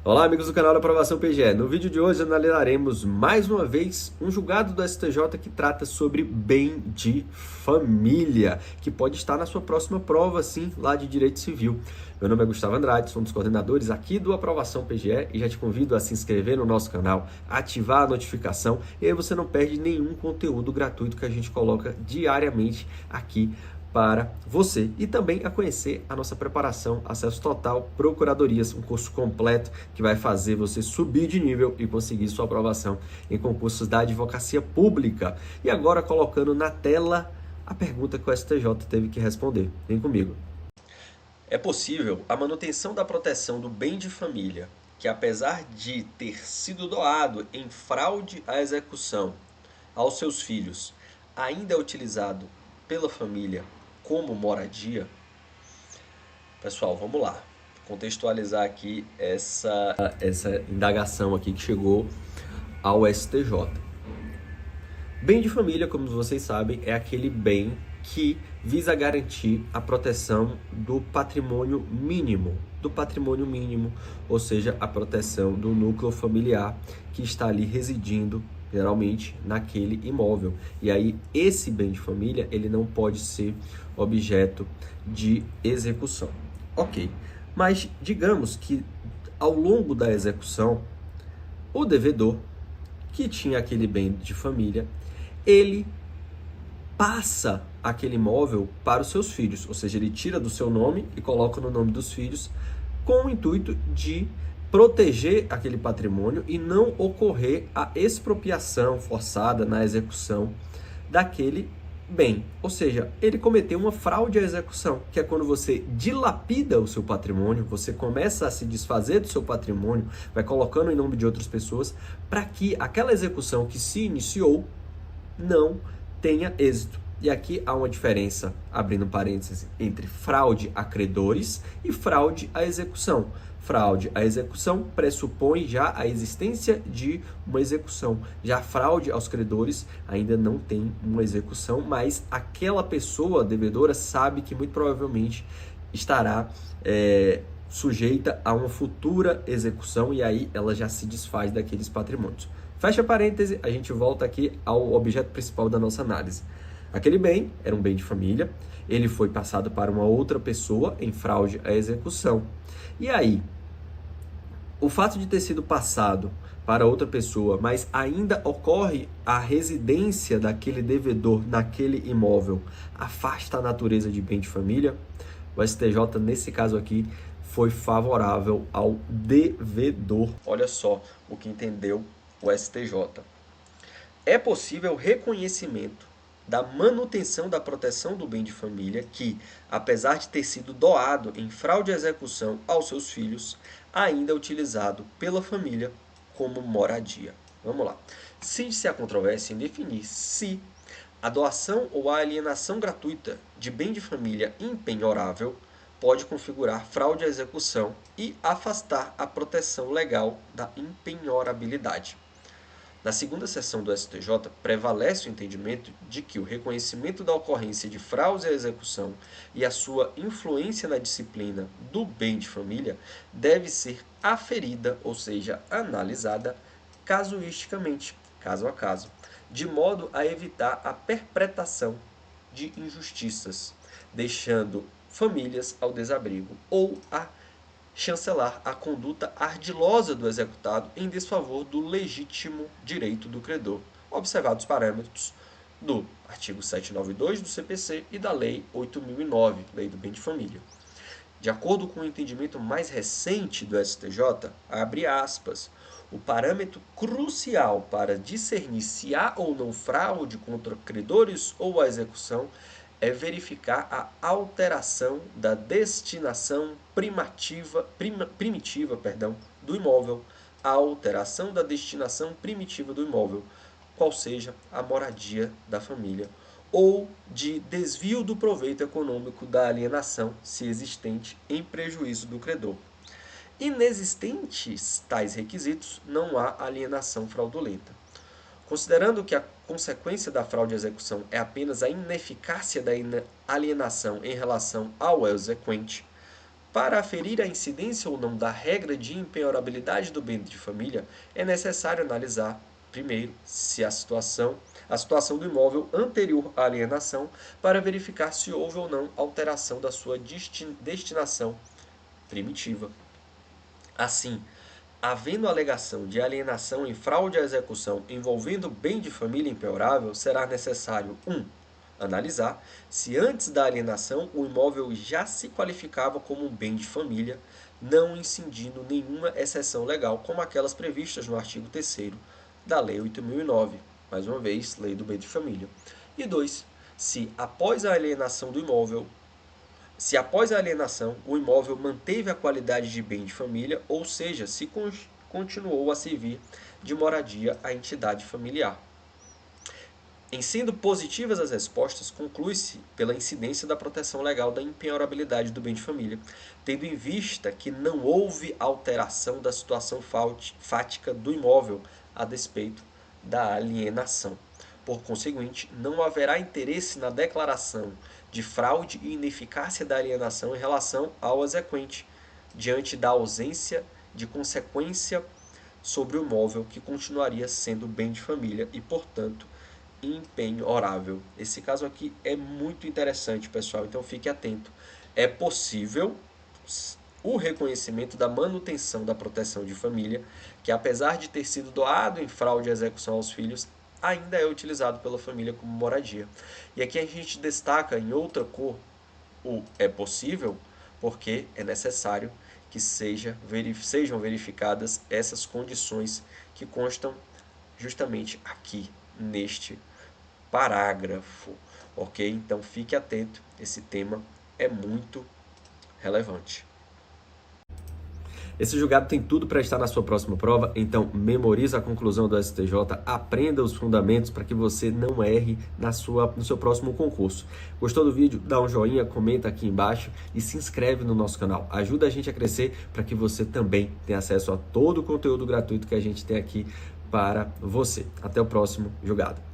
Olá, amigos do canal da Aprovação PGE. No vídeo de hoje analisaremos mais uma vez um julgado do STJ que trata sobre bem de família, que pode estar na sua próxima prova, sim, lá de Direito Civil. Meu nome é Gustavo Andrade, sou um dos coordenadores aqui do Aprovação PGE e já te convido a se inscrever no nosso canal, ativar a notificação e aí você não perde nenhum conteúdo gratuito que a gente coloca diariamente aqui para você e também a conhecer a nossa preparação Acesso Total Procuradorias, um curso completo que vai fazer você subir de nível e conseguir sua aprovação em concursos da advocacia pública. E agora colocando na tela a pergunta que o STJ teve que responder. Vem comigo. É possível a manutenção da proteção do bem de família, que apesar de ter sido doado em fraude à execução aos seus filhos, ainda é utilizado pela família como moradia? Pessoal, vamos lá. Contextualizar aqui essa indagação aqui que chegou ao STJ. Bem de família, como vocês sabem, é aquele bem que visa garantir a proteção do patrimônio mínimo, ou seja, a proteção do núcleo familiar que está ali residindo geralmente naquele imóvel. E aí esse bem de família, ele não pode ser objeto de execução. Ok, mas digamos que ao longo da execução, o devedor, que tinha aquele bem de família, ele passa aquele imóvel para os seus filhos, ou seja, ele tira do seu nome e coloca no nome dos filhos, com o intuito de proteger aquele patrimônio e não ocorrer a expropriação forçada na execução daquele bem. Ou seja, ele cometeu uma fraude à execução, que é quando você dilapida o seu patrimônio, você começa a se desfazer do seu patrimônio, vai colocando em nome de outras pessoas, para que aquela execução que se iniciou não tenha êxito. E aqui há uma diferença, abrindo parênteses, entre fraude a credores e fraude à execução. Fraude à execução pressupõe já a existência de uma execução. Já fraude aos credores ainda não tem uma execução, mas aquela pessoa devedora sabe que muito provavelmente estará sujeita a uma futura execução e aí ela já se desfaz daqueles patrimônios. Fecha parêntese, a gente volta aqui ao objeto principal da nossa análise. Aquele bem era um bem de família, ele foi passado para uma outra pessoa em fraude à execução. E aí, o fato de ter sido passado para outra pessoa, mas ainda ocorre a residência daquele devedor naquele imóvel, afasta a natureza de bem de família? O STJ, nesse caso aqui, foi favorável ao devedor. Olha só o que entendeu o STJ. É possível reconhecimento da manutenção da proteção do bem de família que, apesar de ter sido doado em fraude à execução aos seus filhos, ainda é utilizado pela família como moradia. Vamos lá. Cite-se a controvérsia em definir se a doação ou a alienação gratuita de bem de família impenhorável pode configurar fraude à execução e afastar a proteção legal da impenhorabilidade. Na segunda seção do STJ, prevalece o entendimento de que o reconhecimento da ocorrência de fraude à execução e a sua influência na disciplina do bem de família deve ser aferida, ou seja, analisada casuisticamente, caso a caso, de modo a evitar a perpetração de injustiças, deixando famílias ao desabrigo ou a chancelar a conduta ardilosa do executado em desfavor do legítimo direito do credor, observados os parâmetros do artigo 792 do CPC e da Lei 8.009, Lei do Bem de Família. De acordo com o entendimento mais recente do STJ, abre aspas, o parâmetro crucial para discernir se há ou não fraude contra credores ou a execução é verificar a alteração da destinação primitiva do imóvel, a alteração da destinação primitiva do imóvel, qual seja a moradia da família, ou de desvio do proveito econômico da alienação, se existente, em prejuízo do credor. Inexistentes tais requisitos, não há alienação fraudulenta. Considerando que a consequência da fraude à execução é apenas a ineficácia da alienação em relação ao exequente, Para aferir a incidência ou não da regra de impenhorabilidade do bem de família, é necessário analisar, primeiro, se a situação do imóvel anterior à alienação, para verificar se houve ou não alteração da sua destinação primitiva. Assim, havendo alegação de alienação em fraude à execução envolvendo bem de família impenhorável, será necessário 1. Analisar se antes da alienação o imóvel já se qualificava como um bem de família, não incidindo nenhuma exceção legal, como aquelas previstas no artigo 3º da Lei 8.009, mais uma vez, Lei do Bem de Família. E 2. Se após a alienação o imóvel manteve a qualidade de bem de família, ou seja, se continuou a servir de moradia à entidade familiar. Em sendo positivas as respostas, conclui-se pela incidência da proteção legal da impenhorabilidade do bem de família, tendo em vista que não houve alteração da situação fática do imóvel a despeito da alienação. Por conseguinte, não haverá interesse na declaração de fraude e ineficácia da alienação em relação ao exequente, diante da ausência de consequência sobre o imóvel que continuaria sendo bem de família e, portanto, impenhorável. Esse caso aqui é muito interessante, pessoal, então fique atento. É possível o reconhecimento da manutenção da proteção de família, que apesar de ter sido doado em fraude à execução aos filhos, ainda é utilizado pela família como moradia. E aqui a gente destaca em outra cor o é possível, porque é necessário que sejam verificadas essas condições que constam justamente aqui neste parágrafo, ok? Então fique atento, esse tema é muito relevante. Esse julgado tem tudo para estar na sua próxima prova, então memoriza a conclusão do STJ, aprenda os fundamentos para que você não erre no seu próximo concurso. Gostou do vídeo? Dá um joinha, comenta aqui embaixo e se inscreve no nosso canal. Ajuda a gente a crescer para que você também tenha acesso a todo o conteúdo gratuito que a gente tem aqui para você. Até o próximo julgado.